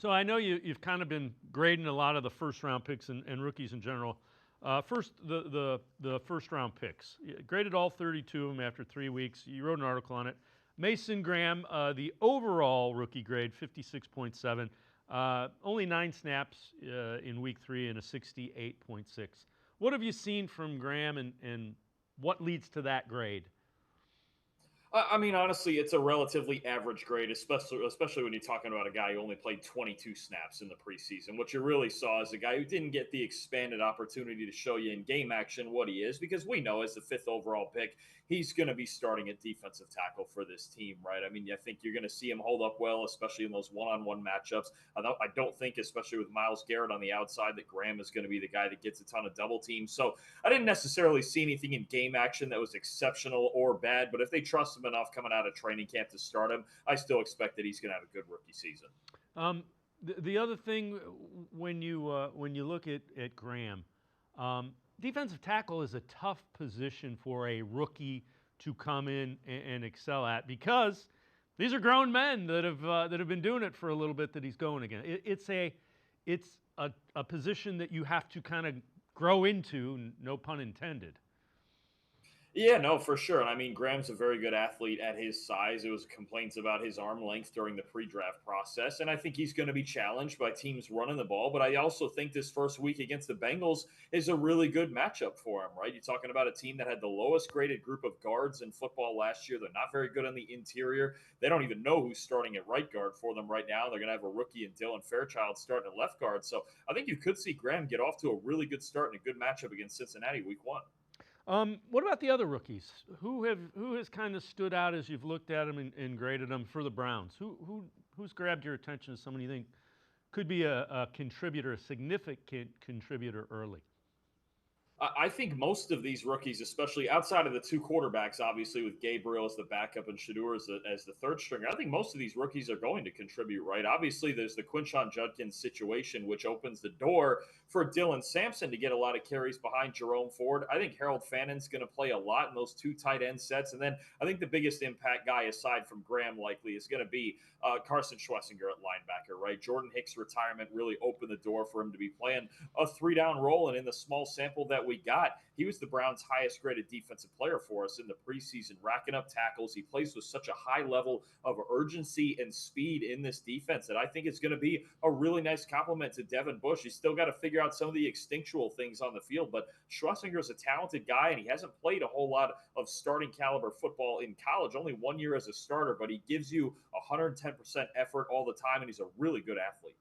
So I know you've kind of been grading a lot of the first round picks and rookies in general. First, the first round picks. You graded all 32 of them after 3 weeks. You wrote an article on it. Mason Graham, the overall rookie grade, 56.7. Only 9 snaps in week 3 and a 68.6. What have you seen from Graham, and what leads to that grade? I mean, honestly, it's a relatively average grade, especially when you're talking about a guy who only played 22 snaps in the preseason. What you really saw is a guy who didn't get the expanded opportunity to show you in game action what he is, because we know as the 5th overall pick, he's going to be starting at defensive tackle for this team, right? I mean, I think you're going to see him hold up well, especially in those one-on-one matchups. I don't think, especially with Myles Garrett on the outside, that Graham is going to be the guy that gets a ton of double teams. So I didn't necessarily see anything in game action that was exceptional or bad, but if they trust him enough coming out of training camp to start him, I still expect that he's going to have a good rookie season. Um, the other thing, when you look at Graham, defensive tackle is a tough position for a rookie to come in and excel at, because these are grown men that have been doing it for a little bit that he's going again. It's a position that you have to kind of grow into, no pun intended. Yeah, no, for sure. And I mean, Graham's a very good athlete at his size. It was complaints about his arm length during the pre draft process. And I think he's going to be challenged by teams running the ball. But I also think this first week against the Bengals is a really good matchup for him, right? You're talking about a team that had the lowest graded group of guards in football last year. They're not very good on the interior. They don't even know who's starting at right guard for them right now. They're going to have a rookie in Dylan Fairchild starting at left guard. So I think you could see Graham get off to a really good start and a good matchup against Cincinnati week 1. What about the other rookies? Who has kind of stood out as you've looked at them and graded them for the Browns? Who's grabbed your attention as someone you think could be a contributor, a significant contributor early? I think most of these rookies, especially outside of the two quarterbacks, obviously with Gabriel as the backup and Shadur as the third stringer, I think most of these rookies are going to contribute, right? Obviously, there's the Quinshon Judkins situation, which opens the door for Dylan Sampson to get a lot of carries behind Jerome Ford. I think Harold Fannon's going to play a lot in those two tight end sets. And then I think the biggest impact guy, aside from Graham, likely is going to be Carson Schlesinger at linebacker, right? Jordan Hicks' retirement really opened the door for him to be playing a 3-down role. And in the small sample that we got, he was the Browns' highest graded defensive player for us in the preseason, racking up tackles. He plays with such a high level of urgency and speed in this defense that I think it's going to be a really nice compliment to Devin Bush. He's still got to figure out some of the instinctual things on the field, but Schlesinger is a talented guy, and he hasn't played a whole lot of starting caliber football in college, only 1 year as a starter, but he gives you 110% effort all the time, and he's a really good athlete.